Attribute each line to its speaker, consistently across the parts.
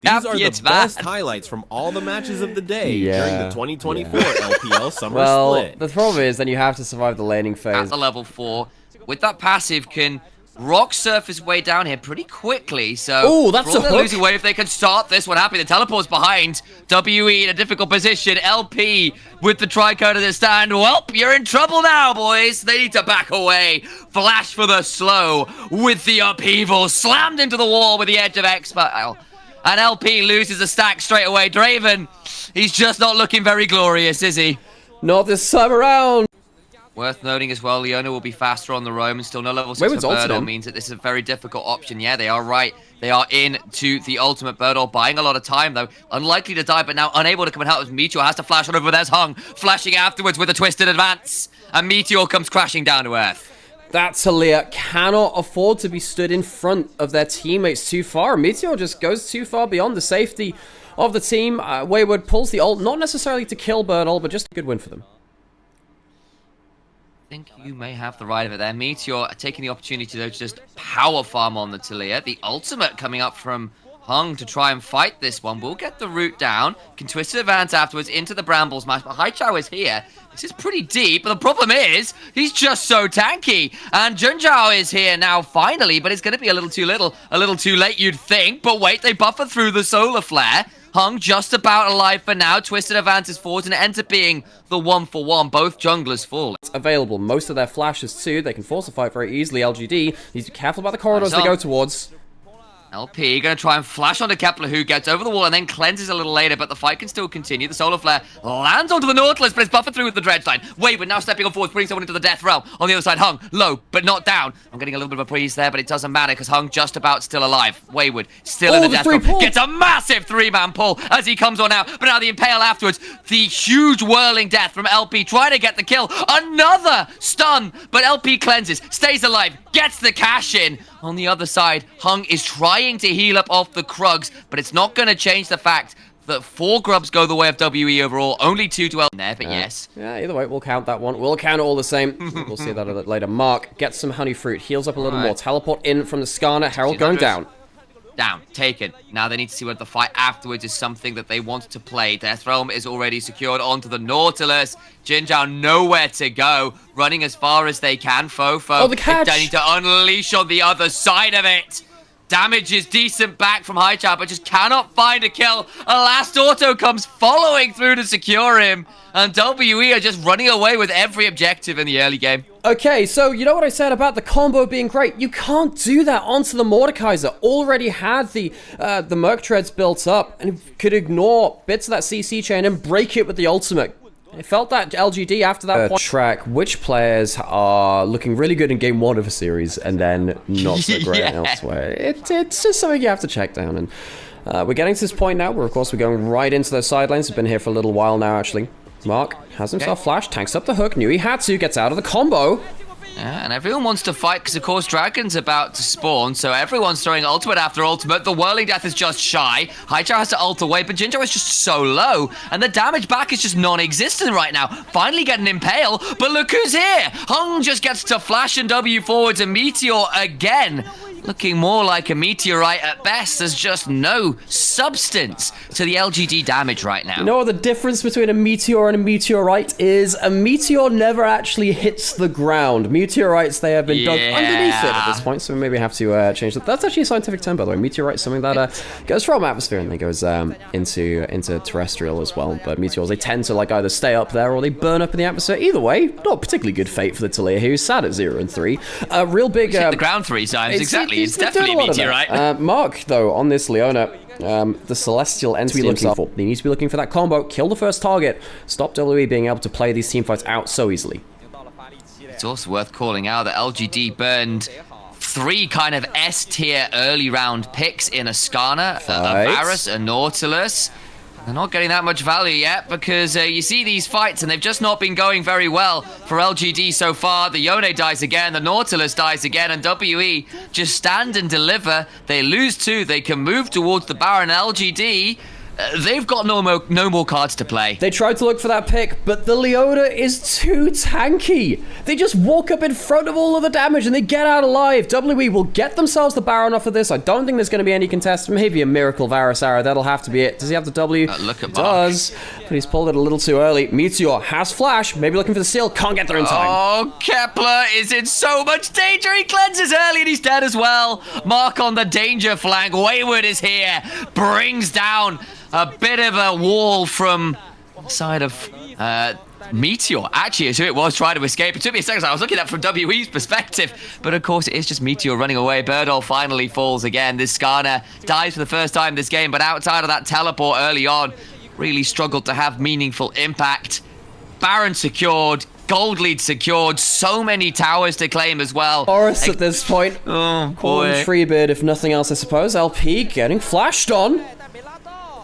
Speaker 1: These are the best highlights from all the matches of the day during the 2024 LPL Summer Split.
Speaker 2: The problem is then you have to survive the laning phase.
Speaker 3: At the level 4, with that passive, can rock surf his way down here pretty quickly. So,
Speaker 2: that's
Speaker 3: for
Speaker 2: a
Speaker 3: all
Speaker 2: hook.
Speaker 3: losing weight, if they can start this one happy, the teleport's behind. WE in a difficult position. LP with the tricode of the stand. Well, you're in trouble now, boys. They need to back away. Flash for the slow with the upheaval. Slammed into the wall with the edge of Exile. And LP loses a stack straight away. Draven, he's just not looking very glorious, is he?
Speaker 2: Not this time around.
Speaker 3: Worth noting as well, Leona will be faster on the roam and still no level 6 for Birdall means that this is a very difficult option. Yeah, they are right. They are into the ultimate Birdall, buying a lot of time though. Unlikely to die, but now unable to come and help as Meteor has to flash on over. There's Hung, flashing afterwards with a twisted advance. And Meteor comes crashing down to earth.
Speaker 2: That Taliyah cannot afford to be stood in front of their teammates too far. Meteor just goes too far beyond the safety of the team. Wayward pulls the ult, not necessarily to kill Birdall, but just a good win for them.
Speaker 3: I think you may have the right of it there. Meteor taking the opportunity though to just power farm on the Taliyah. The ultimate coming up from Hung to try and fight this one. We'll get the root down. Can twist an advance afterwards into the Brambles match. But Haichao is here. This is pretty deep. But the problem is, he's just so tanky. And Junjiao is here now finally. But it's going to be a little too late, you'd think. But wait, they buffer through the solar flare. Hung just about alive for now. Twisted advances forward and it ends up being the 1-for-1. Both junglers fall.
Speaker 2: It's available. Most of their flashes too. They can force a fight very easily. LGD needs to be careful about the corridors they go towards.
Speaker 3: LP going to try and flash onto Kepler, who gets over the wall and then cleanses a little later, but the fight can still continue. The solar flare lands onto the Nautilus, but it's buffered through with the Dreadstein. Wayward now stepping on forward, putting someone into the death realm. On the other side, Hung, low, but not down. I'm getting a little bit of a breeze there, but it doesn't matter because Hung just about still alive. Wayward still in the death realm. Gets a massive 3-man pull as he comes on out, but now the Impale afterwards. The huge whirling death from LP trying to get the kill. Another stun, but LP cleanses, stays alive, gets the cash in. On the other side, Hung is trying to heal up off the Krugs, but it's not going to change the fact that 4 grubs go the way of WE overall, only 2 to L there, but yes.
Speaker 2: Yeah, either way, we'll count that one. We'll count it all the same. We'll see that a little later. Mark gets some honey fruit, heals up a little more. Teleport in from the Xi'an. Herald going down.
Speaker 3: Down, taken. Now they need to see whether the fight afterwards is something that they want to play. Death Realm is already secured onto the Nautilus. Jinjiao nowhere to go, running as far as they can. Fofo,
Speaker 2: oh, the catch!
Speaker 3: They need to unleash on the other side of it. Damage is decent back from Haichao, but just cannot find a kill. A last auto comes following through to secure him. And WE are just running away with every objective in the early game.
Speaker 2: Okay, so you know what I said about the combo being great? You can't do that onto the Mordekaiser. Already had the Merc Treads built up and could ignore bits of that CC chain and break it with the ultimate. I felt that LGD after that point. Track which players are looking really good in game 1 of a series and then not so great elsewhere. It's just something you have to check down. And we're getting to this point now where, of course, we're going right into those side lanes. We've been here for a little while now, actually. Mark has himself flashed, tanks up the hook, knew he had to, gets out of the combo.
Speaker 3: Yeah, and everyone wants to fight because, of course, Dragon's about to spawn, so everyone's throwing ultimate after ultimate. The Whirling Death is just shy. Haichao has to ult away, but Jinjiao is just so low, and the damage back is just non-existent right now. Finally getting Impale, but look who's here! Hung just gets to flash and W forwards, and Meteor again. Looking more like a meteorite at best. There's just no substance to the LGD damage right now.
Speaker 2: You know what the difference between a meteor and a meteorite is? A meteor never actually hits the ground. Meteorites, they have been dug underneath it at this point, so we maybe have to change that. That's actually a scientific term, by the way. Meteorite is something that goes from atmosphere and then goes into terrestrial as well. But meteors, they tend to like either stay up there or they burn up in the atmosphere. Either way, not particularly good fate for the Taliyah, who's sat at 0 and 3. Real big...
Speaker 3: hit the ground 3 times, exactly. It's definitely a meteorite.
Speaker 2: Mark, though, on this Leona, the Celestial entity himself, they need to be looking for that combo, kill the first target, stop WE being able to play these teamfights out so easily.
Speaker 3: It's also worth calling out that LGD burned 3 kind of S-tier early round picks in a Xi'an, a Varus, a Nautilus. They're not getting that much value yet because you see these fights and they've just not been going very well for LGD so far. The Yone dies again, the Nautilus dies again, and WE just stand and deliver. They lose 2, they can move towards the Baron. LGD they've got no more cards to play.
Speaker 2: They tried to look for that pick, but the Leona is too tanky. They just walk up in front of all of the damage and they get out alive. WE will get themselves the Baron off of this. I don't think there's going to be any contest. Maybe a Miracle Varus arrow. That'll have to be it. Does he have the W?
Speaker 3: Look at Mark.
Speaker 2: Does, but he's pulled it a little too early. Meteor has flash. Maybe looking for the seal. Can't get there in time.
Speaker 3: Oh, Kepler is in so much danger. He cleanses early and he's dead as well. Mark on the danger flank. Wayward is here. Brings down a bit of a wall from the side of Meteor. Actually, is who it was trying to escape. It took me a second. I was looking at it from WE's perspective. But of course, it is just Meteor running away. Birdall finally falls again. This Xi'an dies for the first time this game. But outside of that teleport early on, really struggled to have meaningful impact. Baron secured. Gold lead secured. So many towers to claim as well.
Speaker 2: Boris at this point.
Speaker 3: Oh,
Speaker 2: Calling
Speaker 3: boy.
Speaker 2: Treebeard, if nothing else, I suppose. LP getting flashed on.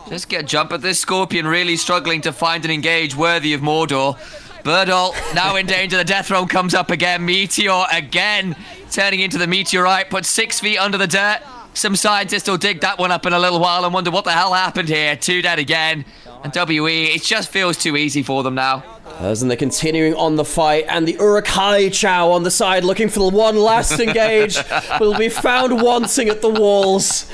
Speaker 3: Just get a jump at this Scorpion, really struggling to find an engage worthy of Mordor. Birdall now in danger. The Death Throne comes up again. Meteor again turning into the Meteorite. Put 6 feet under the dirt. Some scientists will dig that one up in a little while and wonder what the hell happened here. 2 dead again. And WE, it just feels too easy for them now.
Speaker 2: And they're continuing on the fight, and the Urukai Chow on the side looking for the one last engage will be found wanting at the walls.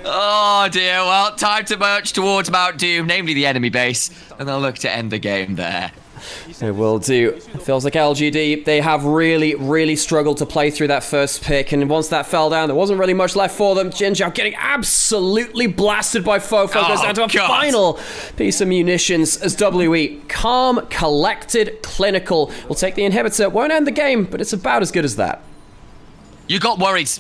Speaker 3: Oh dear, well, time to march towards Mount Doom, namely the enemy base, and they'll look to end the game there.
Speaker 2: They will do. It feels like LGD, they have really struggled to play through that first pick, and once that fell down, there wasn't really much left for them. Jinzhao getting absolutely blasted by Fofo, goes down to a final piece of munitions as WE, calm, collected, clinical, will take the inhibitor, won't end the game, but it's about as good as that.
Speaker 3: You got worried.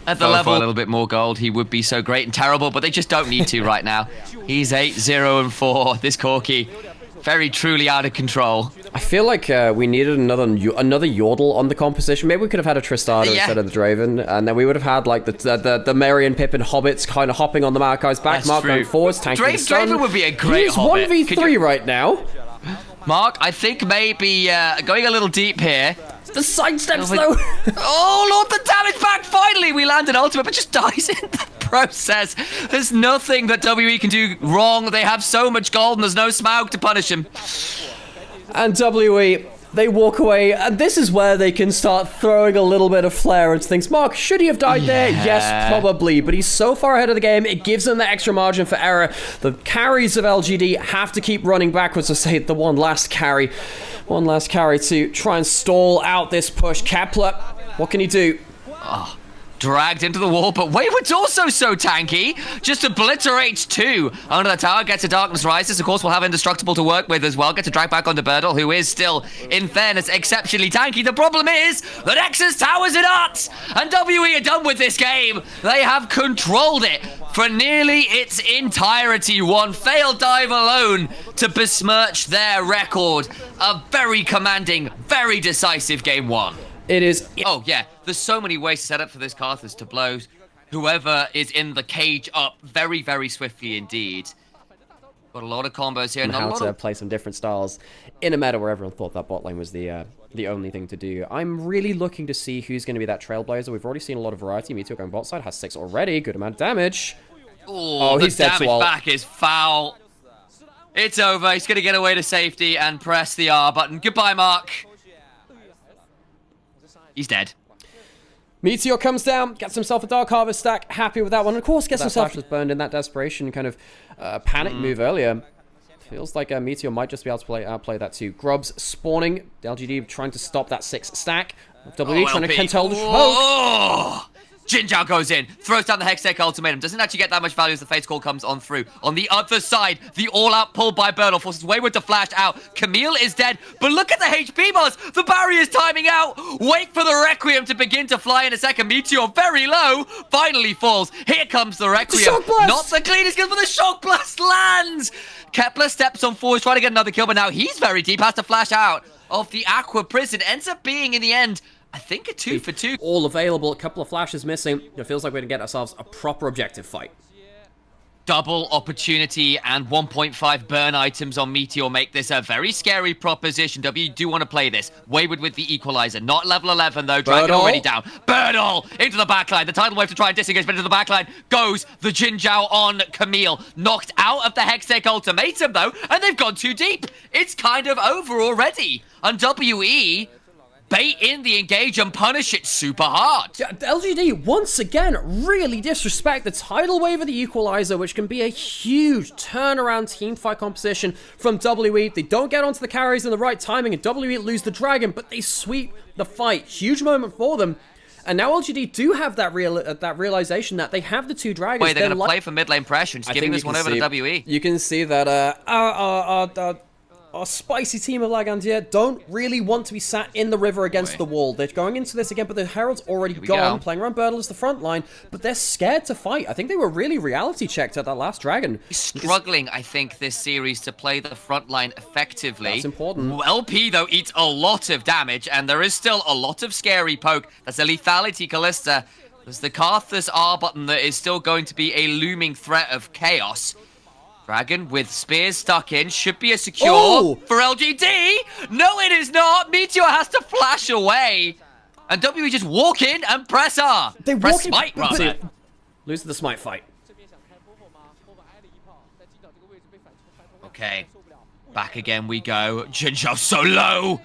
Speaker 3: At the
Speaker 1: Go
Speaker 3: level
Speaker 1: for
Speaker 3: a little bit more gold, he would be so great and terrible, but they just don't need to right now. He's 8-0-4. This Corki, very truly out of control.
Speaker 2: I feel like we needed another Yordle on the composition. Maybe we could have had a Tristana instead of the Draven, and then we would have had like the Merry and Pippin hobbits kind of hopping on the Maokai's back.
Speaker 3: That's
Speaker 2: Mark
Speaker 3: true.
Speaker 2: going forwards, tanking the stun.
Speaker 3: Draven would be a great
Speaker 2: He's
Speaker 3: hobbit.
Speaker 2: 1v3 right now.
Speaker 3: Mark, I think maybe going a little deep here.
Speaker 2: The sidesteps though.
Speaker 3: Oh lord, the damage back! Finally, we land an ultimate, but just dies in the process. There's nothing that WE can do wrong. They have so much gold, and there's no Smaug to punish him.
Speaker 2: And WE, they walk away, and this is where they can start throwing a little bit of flair into things. Mark, should he have died there? Yes, probably, but he's so far ahead of the game, it gives them the extra margin for error. The carries of LGD have to keep running backwards to say the one last carry to try and stall out this push. Kepler, what can he do?
Speaker 3: Dragged into the wall, but Wayward's also so tanky. Just obliterates 2 under the tower, gets a Darkness Rises. Of course, we'll have Indestructible to work with as well. Gets a drag back onto Birdall, who is still, in fairness, exceptionally tanky. The problem is the Nexus towers it out, and WE are done with this game. They have controlled it for nearly its entirety. One failed dive alone to besmirch their record. A very commanding, very decisive game 1.
Speaker 2: It is.
Speaker 3: Oh, yeah. There's so many ways to set up for this Karthus to blow whoever is in the cage up very swiftly indeed. Got a lot of combos here.
Speaker 2: And how to play some different styles in a meta where everyone thought that bot lane was the only thing to do. I'm really looking to see who's going to be that Trailblazer. We've already seen a lot of variety. Meteor going bot side, has 6 already. Good amount of damage.
Speaker 3: Oh,
Speaker 2: he's
Speaker 3: the
Speaker 2: dead to
Speaker 3: damage
Speaker 2: all.
Speaker 3: back is foul. It's over. He's going to get away to safety and press the R button. Goodbye, Mark. He's dead.
Speaker 2: Meteor comes down, gets himself a Dark Harvest stack, happy with that one. Of course, gets himself just burned in that desperation kind of panic move earlier. Feels like Meteor might just be able to outplay that too. Grubs spawning, LGD trying to stop that 6 stack. WE trying to control the smoke.
Speaker 3: Jinzhao goes in, throws down the Hextech Ultimatum. Doesn't actually get that much value as the Fate's Call comes on through. On the other side, the all-out pull by Birdall forces Wayward to flash out. Camille is dead, but look at the HP bars. The barrier's timing out. Wait for the Requiem to begin to fly in a second. Meteor very low, finally falls. Here comes the Requiem. Not the cleanest kill, but the Shock Blast lands. Kepler steps on forward, trying to get another kill, but now he's very deep, has to flash out of the Aqua Prison. Ends up being, in the end, I think a 2 for 2.
Speaker 2: All available, a couple of flashes missing. It feels like we're going to get ourselves a proper objective fight.
Speaker 3: double opportunity and 1.5 burn items on Meteor make this a very scary proposition. W do want to play this. Wayward with the equalizer. Not level 11 though. Dragon already down. Birdall into the backline. The tidal wave to try and disengage, but into the backline goes the Jinzhao on Camille. Knocked out of the Hextech ultimatum though, and they've gone too deep. It's kind of over already. And WE bait in the engage and punish it super hard.
Speaker 2: LGD, once again, really disrespect the tidal wave of the equalizer, which can be a huge turnaround teamfight composition from WE. They don't get onto the carries in the right timing, and WE lose the dragon, but they sweep the fight. Huge moment for them. And now LGD do have that realization that they have the two dragons.
Speaker 3: Wait, they're going to play for mid lane pressure and just giving this one over to WE.
Speaker 2: You can see that our spicy team of Lagandier don't really want to be sat in the river against the wall. They're going into this again, but the Herald's already gone, playing around Birdall as the front line, but they're scared to fight. I think they were really reality checked at that last dragon.
Speaker 3: Struggling, I think, this series to play the front line effectively.
Speaker 2: That's important.
Speaker 3: LP, though, eats a lot of damage, and there is still a lot of scary poke. That's a lethality Callista. There's the Karthus R button that is still going to be a looming threat of chaos. Dragon with spears stuck in should be a secure for LGD. No, it is not. Meteor has to flash away. And WE just walk in and press R.
Speaker 2: They
Speaker 3: press smite, rather.
Speaker 2: Lose the smite fight.
Speaker 3: Okay. Back again we go. Jinzhao so low.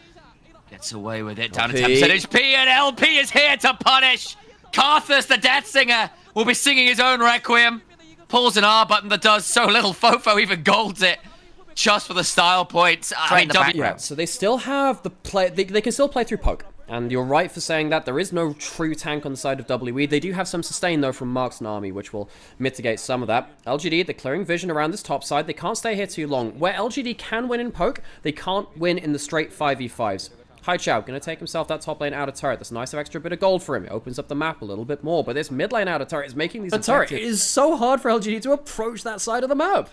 Speaker 3: Gets away with it. Down to 10% HP. And LP is here to punish. Karthus, the Death Singer, will be singing his own requiem. Pulls an R button that does so little. Fofo even golds it just for the style points.
Speaker 2: Yeah, so they still have the play. They can still play through poke. And you're right for saying that. There is no true tank on the side of WE. They do have some sustain, though, from Mark's army, which will mitigate some of that. LGD, they're clearing vision around this top side. They can't stay here too long. Where LGD can win in poke, they can't win in the straight 5v5s. Haichao gonna take himself that top lane outer turret. That's a nice extra bit of gold for him. It opens up the map a little bit more, but this mid lane outer turret is making these effective. It is so hard for LGD to approach that side of the map.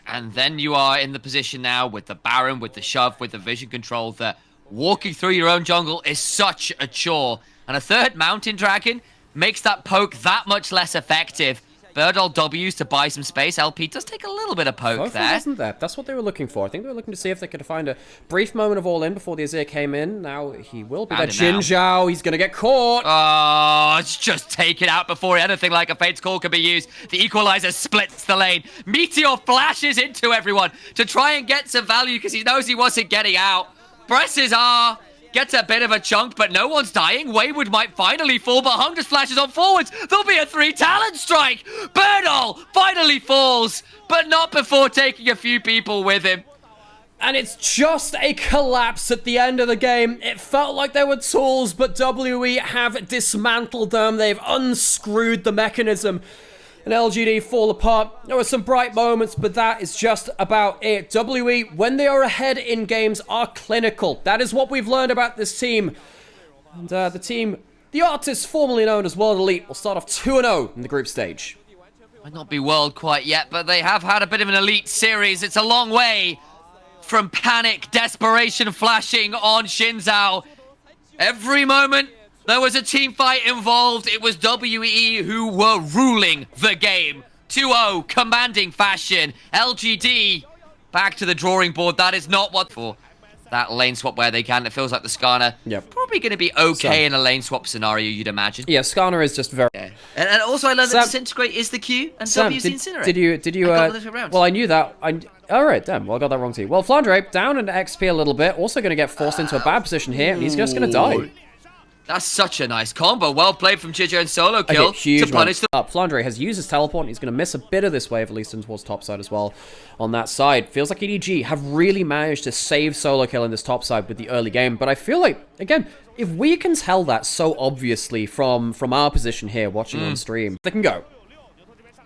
Speaker 3: And then you are in the position now with the Baron, with the shove, with the vision control that walking through your own jungle is such a chore. And a third Mountain Dragon makes that poke that much less effective. Birdall W's to buy some space. LP does take a little bit of poke there.
Speaker 2: Wasn't there? That's what they were looking for. I think they were looking to see if they could find a brief moment of all-in before the Azir came in. Now he will be there. Jinzhao, he's going to get caught.
Speaker 3: Oh, it's just taken out before anything like a Fate's Call can be used. The Equalizer splits the lane. Meteor flashes into everyone to try and get some value because he knows he wasn't getting out. Presses R. Gets a bit of a chunk, but no one's dying. Wayward might finally fall, but Hung just flashes on forwards. There'll be a 3 talent strike. Birdall finally falls, but not before taking a few people with him.
Speaker 2: And it's just a collapse at the end of the game. It felt like there were tools, but WE have dismantled them. They've unscrewed the mechanism. And LGD fall apart. There were some bright moments, but that is just about it. WE, when they are ahead in games, are clinical. That is what we've learned about this team. And the team, the artists formerly known as World Elite, will start off 2-0 in the group stage.
Speaker 3: Might not be World quite yet, but they have had a bit of an Elite series. It's a long way from panic, desperation flashing on Xinzhao. Every moment there was a team fight involved. It was WE who were ruling the game. 2-0, commanding fashion. LGD, back to the drawing board. That is not what for that lane swap where they can. It feels like the Xi'an probably going to be okay in a lane swap scenario, you'd imagine.
Speaker 2: Yeah, Xi'an is just very...
Speaker 3: Yeah. And also I learned that Disintegrate is the Q, and W's the Incinerate.
Speaker 2: Did you well, I knew that. Alright, damn, well, I got that wrong too. Well, Flandre, down in XP a little bit. Also going to get forced into a bad position here, and he's just going to die.
Speaker 3: That's such a nice combo. Well played from Chicho and solo kill to punish the...
Speaker 2: Flandre has used his teleport, and he's going to miss a bit of this wave, at least in towards top side as well. On that side, feels like EDG have really managed to save solo kill in this top side with the early game. But I feel like, again, if we can tell that so obviously from our position here, watching on stream, they can go.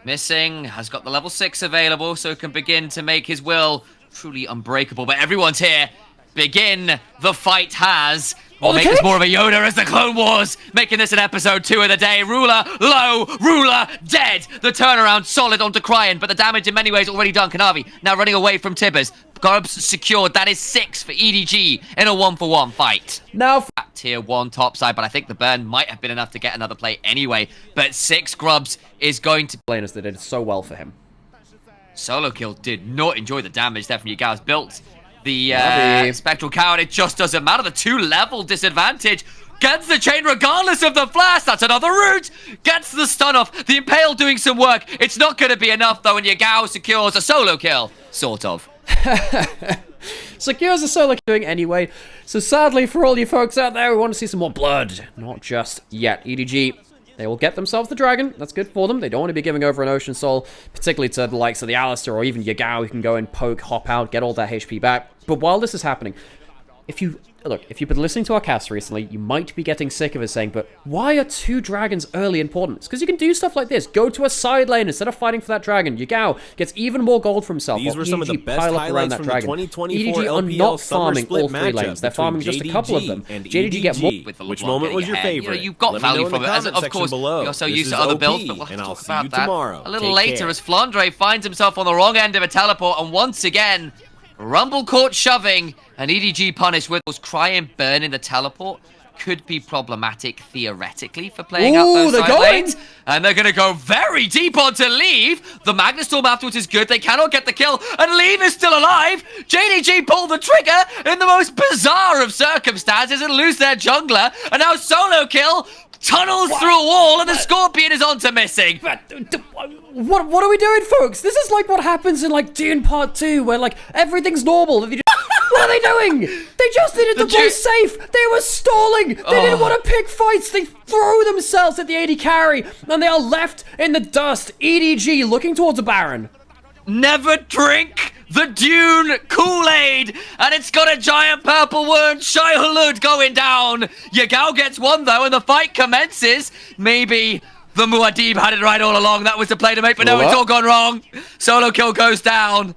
Speaker 3: Missing, has got the level 6 available, so can begin to make his will truly unbreakable. But everyone's here. Begin the fight has... We'll make this more of a Yoda as the Clone Wars, making this an episode 2 of the day. Ruler, low, Ruler, dead. The turnaround solid onto Cryan, but the damage in many ways already done. Kanavi now running away from Tibbers. Garbs secured. That is 6 for EDG in a 1-for-1 fight.
Speaker 2: Now...
Speaker 3: that tier 1 top side, but I think the burn might have been enough to get another play anyway. But 6 grubs is going to...
Speaker 2: Laners that did so well for him.
Speaker 3: Solo kill did not enjoy the damage there from Yagao's built. The Spectral Coward, it just doesn't matter. The 2-level disadvantage gets the chain regardless of the flash. That's another route. Gets the stun off. The Impale doing some work. It's not going to be enough, though, and Yagao secures a solo kill. Sort of.
Speaker 2: Secures a solo killing anyway. So sadly for all you folks out there who want to see some more blood, not just yet. EDG, they will get themselves the dragon. That's good for them. They don't want to be giving over an Ocean Soul, particularly to the likes of the Alistair or even Yagao, who can go and poke, hop out, get all that HP back. But while this is happening, if you've been listening to our cast recently, you might be getting sick of us saying, but why are 2 dragons early important? It's because you can do stuff like this. Go to a side lane instead of fighting for that dragon. Yagao gets even more gold for himself.
Speaker 1: These were some of the best highlights from the 2024
Speaker 2: EDG are
Speaker 1: LPL
Speaker 2: not
Speaker 1: Summer
Speaker 2: farming
Speaker 1: split
Speaker 2: all 3
Speaker 1: matchup
Speaker 2: lanes. They're farming just a couple of them.
Speaker 1: And
Speaker 2: JDG get more.
Speaker 3: With the
Speaker 1: Which
Speaker 3: LeBlanc
Speaker 1: moment was your
Speaker 3: getting ahead.
Speaker 1: favorite?
Speaker 3: You know, you've got
Speaker 1: Let me
Speaker 3: value
Speaker 1: know in
Speaker 3: from
Speaker 1: the
Speaker 3: it. As,
Speaker 1: comment
Speaker 3: of
Speaker 1: section
Speaker 3: course,
Speaker 1: below.
Speaker 3: you're so
Speaker 1: This
Speaker 3: used
Speaker 1: is
Speaker 3: to other
Speaker 1: OP,
Speaker 3: builds, but we'll have
Speaker 1: and
Speaker 3: to
Speaker 1: I'll
Speaker 3: talk
Speaker 1: see you
Speaker 3: about that
Speaker 1: tomorrow.
Speaker 3: a little
Speaker 1: Take
Speaker 3: later
Speaker 1: care.
Speaker 3: as Flandre finds himself on the wrong end of a teleport, and once again, Rumble caught shoving, and EDG punished with those cry and burn in the teleport. Could be problematic theoretically for playing out those side lanes. And they're going to go very deep onto Leave. The Magna Storm afterwards is good. They cannot get the kill. And Leave is still alive. JDG pulled the trigger in the most bizarre of circumstances and lose their jungler. And now solo kill tunnels through a wall and the Scorpion is on to missing.
Speaker 2: What are we doing, folks? This is like what happens in like Dune Part 2, where like everything's normal. What are they doing? They just needed to play safe. They were stalling. They didn't want to pick fights. They throw themselves at the AD carry, and they are left in the dust. EDG looking towards a Baron.
Speaker 3: Never drink the Dune Kool-Aid, and it's got a giant purple wound. Shai Hulud going down. Yagao gets one though, and the fight commences. Maybe the Muad'Dib had it right all along. That was the play to make, but no, it's all gone wrong. Solo kill goes down.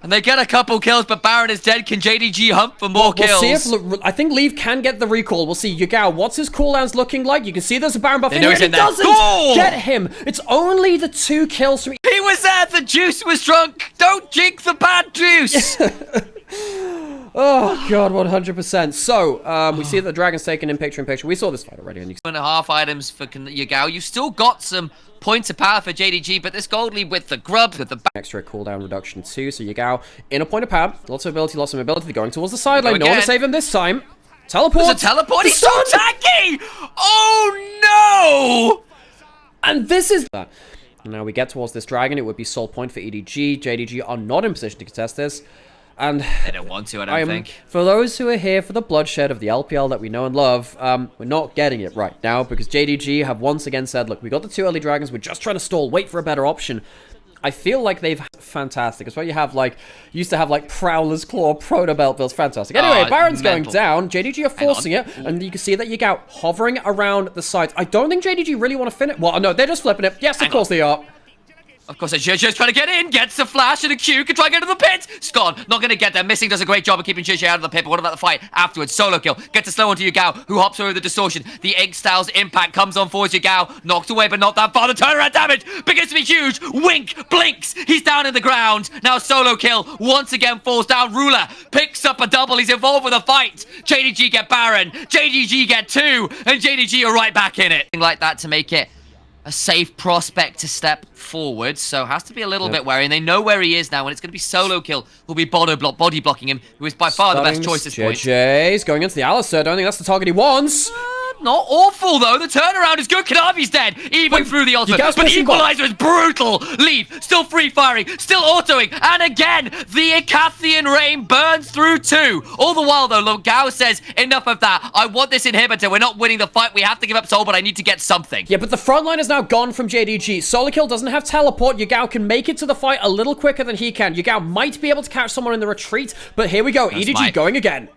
Speaker 3: And they get a couple kills, but Baron is dead. Can JDG hunt for more kills?
Speaker 2: We'll see if... I think Leave can get the recall. We'll see. Yagao, what's his cooldowns looking like? You can see there's a Baron buff in here, and it doesn't get him. It's only the 2 kills from...
Speaker 3: He was there. The juice was drunk. Don't drink the bad juice.
Speaker 2: Oh, God, 100%. So, we see that the Dragon's taken in picture-in-picture. We saw this fight already. And
Speaker 3: 2.5 items for Yagao. You've still got some points of power for JDG, but this gold lead with the grubs, with the
Speaker 2: extra cooldown reduction too. So Yagao in a point of power, lots of ability, lots of mobility. They're going towards the sideline. No one to save him this time. Teleport.
Speaker 3: There's a teleport. He's so tacky. Oh no!
Speaker 2: And this is that. Now we get towards this dragon. It would be soul point for EDG. JDG are not in position to contest this. And
Speaker 3: they don't want to, I don't think.
Speaker 2: For those who are here for the bloodshed of the LPL that we know and love, we're not getting it right now because JDG have once again said, look, we got the 2 early dragons, we're just trying to stall, wait for a better option. I feel like they've fantastic. It's why you have like, used to have like Prowler's Claw, Proto Belt builds, fantastic. Anyway, Baron's going down, JDG are forcing it, and you can see that Yagao hovering around the sides. I don't think JDG really want to finish. Well, no, they're just flipping it. Yes, of course they are.
Speaker 3: Of course, Zhe's trying to get in, gets the flash and a Q, can try and get to the pit. Scott, not going to get there. Missing does a great job of keeping Zhe out of the pit, but what about the fight afterwards? Solo kill, gets a slow onto Yagao, who hops over the distortion. The Egg Styles impact comes on for Yagao, knocked away, but not that far. The turnaround damage begins to be huge. Wink, blinks, he's down in the ground. Now solo kill, once again falls down. Ruler picks up a double, he's involved with a fight. JDG get Baron, JDG get 2, and JDG are right back in it. Like that to make it a safe prospect to step forward, so has to be a little bit wary, and they know where he is now, and it's going to be solo kill who'll be body blocking him, who is by far the best choice at this point.
Speaker 2: JJ's going into the Alistair. I don't think that's the target he wants.
Speaker 3: Not awful though. The turnaround is good. Kanavi's dead, even through the ultimate. But the equalizer is brutal. Leave, still free firing, still autoing, and again the Icathian rain burns through 2. All the while though, Gao says, enough of that. I want this inhibitor. We're not winning the fight. We have to give up soul, but I need to get something.
Speaker 2: Yeah, but the front line is now gone from JDG. Solo kill doesn't have teleport. Yagao can make it to the fight a little quicker than he can. Yagao might be able to catch someone in the retreat, but here we go. EDG going again.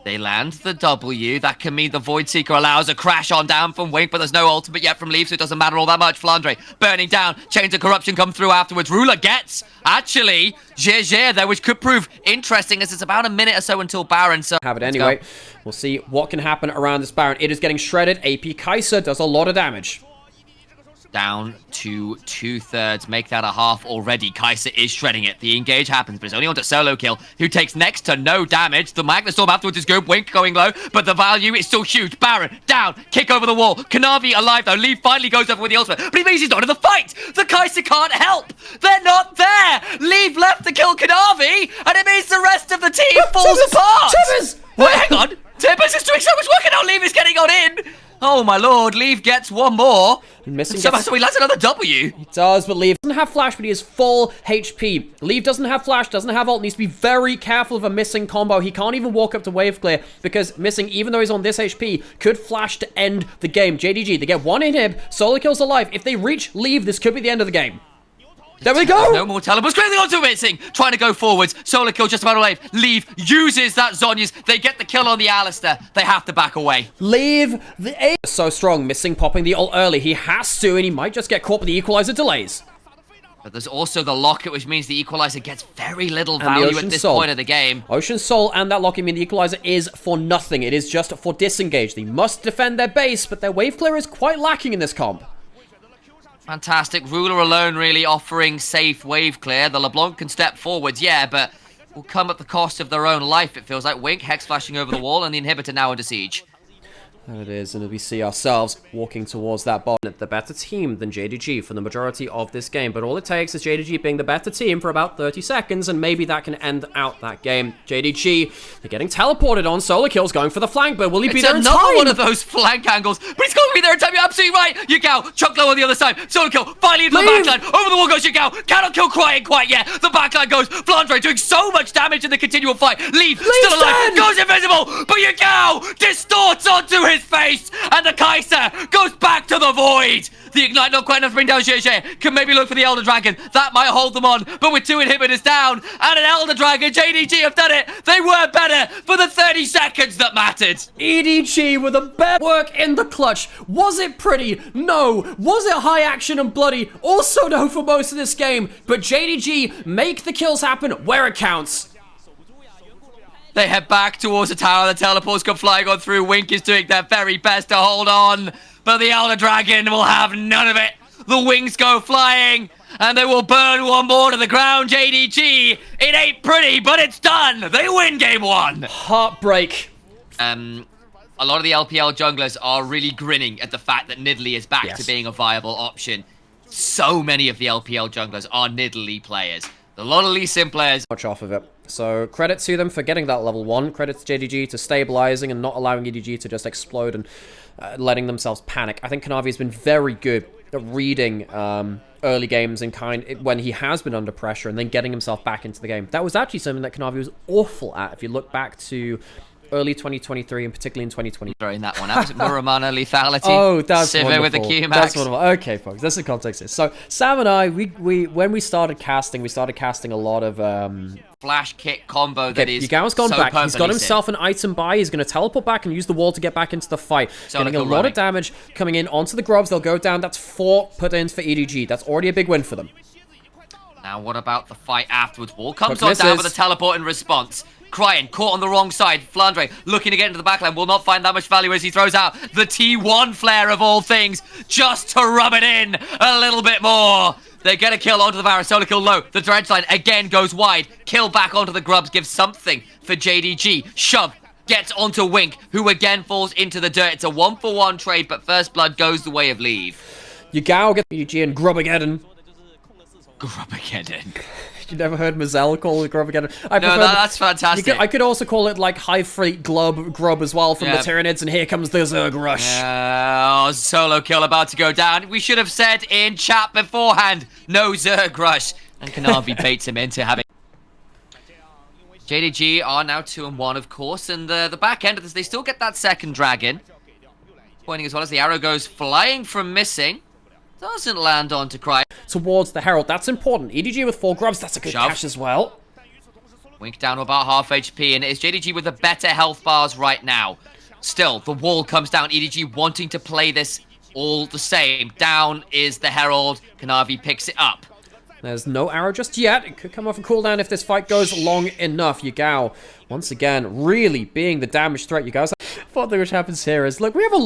Speaker 3: They land the W. That can mean the Void Seeker allows a crash on down from Wink, but there's no ultimate yet from Leaf, so it doesn't matter all that much. Flandre burning down. Chains of Corruption come through afterwards. Ruler gets, actually, Zhe there, which could prove interesting as it's about a minute or so until Baron. So
Speaker 2: have it anyway. We'll see what can happen around this Baron. It is getting shredded. AP Kaiser does a lot of damage.
Speaker 3: Down to 2/3. Make that a half already. Kai'Sa is shredding it. The engage happens, but it's only onto solo kill, who takes next to no damage. The Magna Storm afterwards is good. Wink going low, but the value is still huge. Baron down. Kick over the wall. Kanavi alive though. Lee finally goes over with the ultimate, but he means he's not in the fight. The Kai'Sa can't help. They're not there. Leave left to kill Kanavi, and it means the rest of the team falls apart.
Speaker 2: Tibbers!
Speaker 3: Wait, hang on. Tibbers is doing so much work, and now Leave is getting on in. Oh my lord, Leave gets one more.
Speaker 2: Missing
Speaker 3: So he lands another W.
Speaker 2: He does, but Leave doesn't have flash, but he is full HP. Leave doesn't have flash, doesn't have ult, needs to be very careful of a missing combo. He can't even walk up to wave clear, because missing, even though he's on this HP, could flash to end the game. JDG, they get one inhib, solo kills alive. If they reach Leave, this could be the end of the game. There we go!
Speaker 3: No more teleports. Squeezing onto missing. Trying to go forwards. Solo kill just about a wave. Leave uses that Zhonya's. They get the kill on the Alistair. They have to back away.
Speaker 2: Leave the A. So strong, missing popping the ult early. He has to, and he might just get caught with the equalizer delays.
Speaker 3: But there's also the locket, which means the equalizer gets very little value at this point of the game.
Speaker 2: Ocean Soul and that locket mean the equalizer is for nothing. It is just for disengage. They must defend their base, but their wave clear is quite lacking in this comp.
Speaker 3: Fantastic. Ruler alone really offering safe wave clear. The LeBlanc can step forwards, yeah, but will come at the cost of their own life, it feels like. Wink, Hex flashing over the wall, and the inhibitor now under siege.
Speaker 2: There it is, and we see ourselves walking towards that bottom. The better team than JDG for the majority of this game, but all it takes is JDG being the better team for about 30 seconds, and maybe that can end out that game. JDG, they're getting teleported on. Solo kills going for the flank, but will he be there in time?
Speaker 3: It's another one of those flank angles, but he's going to be there in time. You're absolutely right. Yugao, chuck low on the other side. Solo kill, finally into the backline. Over the wall goes Yugao. Cannot kill quite yet. The backline goes. Flandre doing so much damage in the continual fight. Leave still alive. Goes invisible, but Yugao distorts onto his face. And the Kai'Sa goes back to the void. The Ignite not quite enough to bring down Xi'an. Can maybe look for the Elder Dragon. That might hold them on. But with 2 inhibitors down and an Elder Dragon, JDG have done it. They were better for the 30 seconds that mattered.
Speaker 2: EDG with a better work in the clutch. Was it pretty? No. Was it high action and bloody? Also no for most of this game. But JDG make the kills happen where it counts.
Speaker 3: They head back towards the tower. The teleports come flying on through. Wink is doing their very best to hold on. But the Elder Dragon will have none of it. The wings go flying. And they will burn one more to the ground. JDG, it ain't pretty, but it's done. They win game 1.
Speaker 2: Heartbreak.
Speaker 3: A lot of the LPL junglers are really grinning at the fact that Nidalee is back to being a viable option. So many of the LPL junglers are Nidalee players. A lot of Lee Sin players.
Speaker 2: Much off of it. So credit to them for getting that level 1. Credit to JDG to stabilizing and not allowing EDG to just explode and letting themselves panic. I think Kanavi has been very good at reading early games and when he has been under pressure and then getting himself back into the game. That was actually something that Kanavi was awful at. If you look back to early 2023 and particularly in 2020.
Speaker 3: Throwing that one out. Was it Muramana lethality?
Speaker 2: Oh, that's
Speaker 3: Cive
Speaker 2: wonderful.
Speaker 3: with the Q
Speaker 2: That's
Speaker 3: max.
Speaker 2: wonderful. Okay, folks, that's the context here. So Sam and I, when we started casting, a lot of
Speaker 3: flash kick combo that is
Speaker 2: Yugao's gone
Speaker 3: so
Speaker 2: back. He's got
Speaker 3: perfectly
Speaker 2: himself an item buy. He's going to teleport back and use the wall to get back into the fight. Getting a lot of damage coming in onto the grubs. They'll go down. That's 4 put-ins for EDG. That's already a big win for them.
Speaker 3: Now, what about the fight afterwards? Wall comes on down with a teleport in response. Crying, caught on the wrong side. Flandre looking to get into the backline. Will not find that much value as he throws out the T1 flare of all things, just to rub it in a little bit more. They get a kill onto the Varus. Solo kill low. The dredge line again goes wide. Kill back onto the grubs. Gives something for JDG. Shove. Gets onto Wink, who again falls into the dirt. It's a 1-for-1 trade, but first blood goes the way of Leave.
Speaker 2: Yugao gets EDG and Grubageddon.
Speaker 3: Grubageddon.
Speaker 2: You never heard Mazel call it Grubageddon?
Speaker 3: No, that's fantastic.
Speaker 2: I could also call it like High Freight Grub as well from the Tyranids, and here comes the Zerg Rush.
Speaker 3: Solo kill about to go down. We should have said in chat beforehand, no Zerg Rush. And Kanavi baits him into having... JDG are now 2-1, of course, and the back end of this, they still get that second dragon. Pointing as well as the arrow goes flying from missing. Doesn't land on to Cry.
Speaker 2: Towards the Herald, that's important. EDG with 4 grubs, that's a good cash as well.
Speaker 3: Wink down to about half HP, and it's JDG with the better health bars right now. Still, the wall comes down. EDG wanting to play this all the same. Down is the Herald. Kanavi picks it up.
Speaker 2: There's no arrow just yet. It could come off a cooldown if this fight goes long enough. Yagao, once again, really being the damage threat. Yagao's one thing which happens here is, look, we have a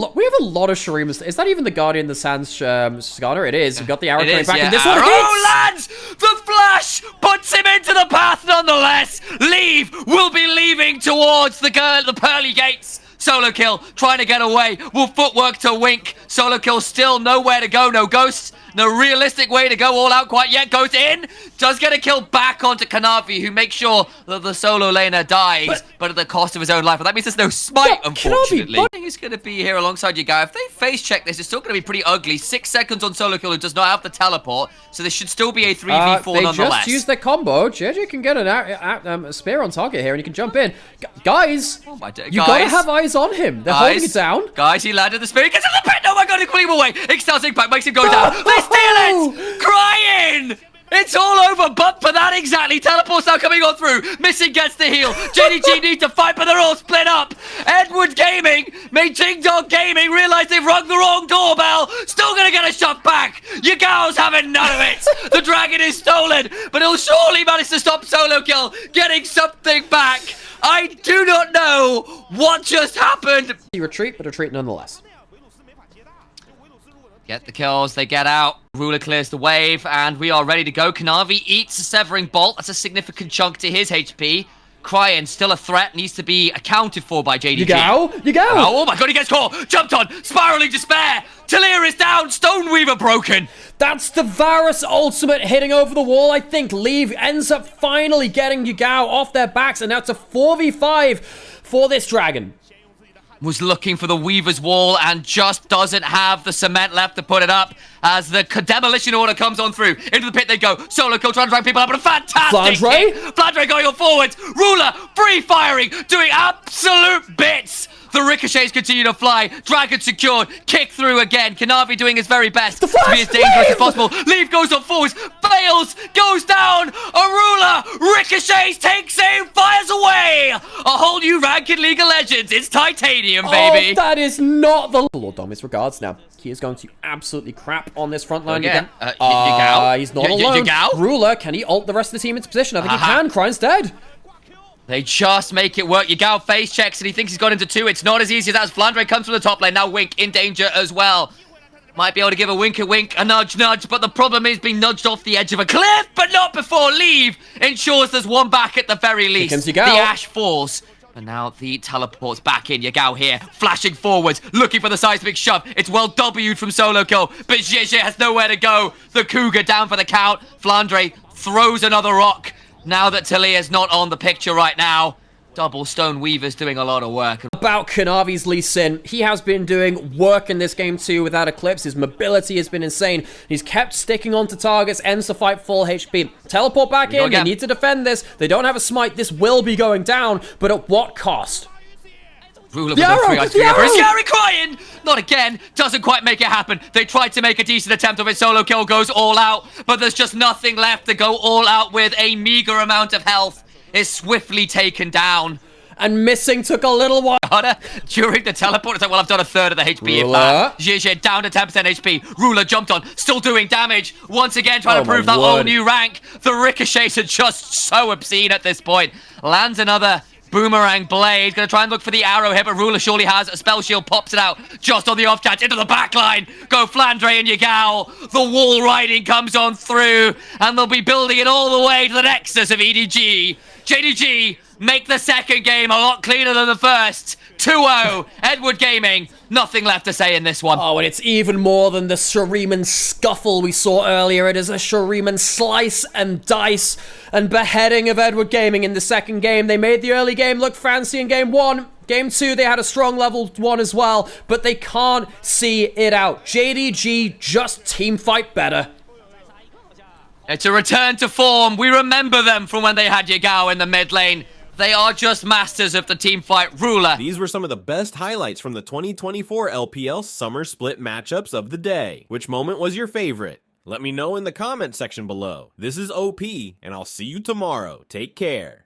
Speaker 2: lot of Shurimas. Is that even the Guardian, the Sans Scanner? It is. We've got the arrow coming back, and this one hits!
Speaker 3: Lands! The flash puts him into the path nonetheless. Leave will be leaving towards the pearly gates. Solo kill, trying to get away. Will footwork to wink. Solo kill still nowhere to go. No ghosts. No realistic way to go all out quite yet. Goes in. Does get a kill back onto Kanavi, who makes sure that the solo laner dies, but at the cost of his own life. But that means there's no smite, unfortunately. I think he's going to be here alongside you, guy. If they face check this, it's still going to be pretty ugly. 6 seconds on solo kill, who does not have the teleport. So this should still be a 3v4 nonetheless.
Speaker 2: They just used their combo. JJ can get a spear on target here, and he can jump in. Guys, you gotta have eyes on him. They're holding it down.
Speaker 3: Guys, he landed the spear. He gets in the pit. Oh my god, he quickly away. Excel's impact makes him go down. They steal it! Crying! It's all over, but for that exactly. Teleport's now coming on through. Missing gets the heal. JDG need to fight, but they're all split up. Edward Gaming made Ting Dog Gaming realize they've rung the wrong doorbell. Still gonna get a shot back. Yagao's having none of it. The dragon is stolen, but he'll surely manage to stop solo kill, getting something back. I do not know what just happened.
Speaker 2: Retreat, but retreat nonetheless.
Speaker 3: Get the kills, they get out. Ruler clears the wave, and we are ready to go. Kanavi eats a Severing Bolt. That's a significant chunk to his HP. Crying, still a threat, needs to be accounted for by JDG.
Speaker 2: You go!
Speaker 3: Oh my god, he gets caught! Jumped on! Spiraling Despair! Talir is down! Stoneweaver broken!
Speaker 2: That's the Varus ultimate hitting over the wall, I think. Leave ends up finally getting Yagao off their backs, and now it's a 4v5 for this dragon.
Speaker 3: Was looking for the Weaver's Wall and just doesn't have the cement left to put it up as the demolition order comes on through. Into the pit they go. Solo kill trying to drag people up, but a fantastic kick. Flandre going on forwards. Ruler free firing, doing absolute bits. The ricochets continue to fly. Dragon secured. Kick through again. Kanavi doing his very best to be as dangerous as possible. Leave goes on forwards. Fails. Goes down. A Ruler. Ricochets. Takes aim. Fires away. A whole new rank in League of Legends. It's Titanium, baby.
Speaker 2: Oh, that is not the... Lord Dom his regards now. He is going to absolutely crap on this front line again. He's not alone. Ruler, can he ult the rest of the team into position? I think he can. Crying's dead.
Speaker 3: They just make it work. Yagao face checks and he thinks he's got into 2. It's not as easy as that. As Flandre comes from the top lane. Now Wink in danger as well. Might be able to give a wink, a nudge, but the problem is being nudged off the edge of a cliff, but not before Leave ensures there's one back at the very least.
Speaker 2: Here comes
Speaker 3: the
Speaker 2: Yagao.
Speaker 3: Ash falls. And now the teleport's back in. Yagao here, flashing forwards, looking for the seismic shove. It's well W'd from solo kill, but Xi'an has nowhere to go. The Cougar down for the count. Flandre throws another rock. Now that Talia's not on the picture right now, Double Stone Weaver's doing a lot of work.
Speaker 2: About Kanavi's Lee Sin, he has been doing work in this game too without Eclipse. His mobility has been insane. He's kept sticking onto targets, ends the fight full HP. Teleport back in, they need to defend this. They don't have a smite, this will be going down, but at what cost?
Speaker 3: Ruler with the arrow crying! Not again, doesn't quite make it happen. They tried to make a decent attempt of it. Solo kill goes all out, but there's just nothing left to go all out with. A meager amount of health is swiftly taken down.
Speaker 2: And missing took a little while.
Speaker 3: During the teleport, it's like, well, I've done a third of the HP. Xi'an down to 10% HP. Ruler jumped on, still doing damage. Once again, trying to prove that whole new rank. The ricochets are just so obscene at this point. Lands another boomerang blade. Gonna try and look for the arrow here, but Ruler surely has a spell shield. Pops it out just on the off chance. Into the back line. Go Flandre and Yagao. The wall riding comes on through, and they'll be building it all the way to the nexus of EDG. JDG make the second game a lot cleaner than the first. 2-0. Edward Gaming. Nothing left to say in this one.
Speaker 2: Oh, and it's even more than the Shuriman scuffle we saw earlier. It is a Shuriman slice and dice and beheading of Edward Gaming in the second game. They made the early game look fancy in game 1. Game 2, they had a strong level 1 as well, but they can't see it out. JDG just team fight better.
Speaker 3: It's a return to form. We remember them from when they had Yagao in the mid lane. They are just masters of the team fight. Ruler.
Speaker 1: These were some of the best highlights from the 2024 LPL Summer Split matchups of the day. Which moment was your favorite? Let me know in the comment section below. This is OP, and I'll see you tomorrow. Take care.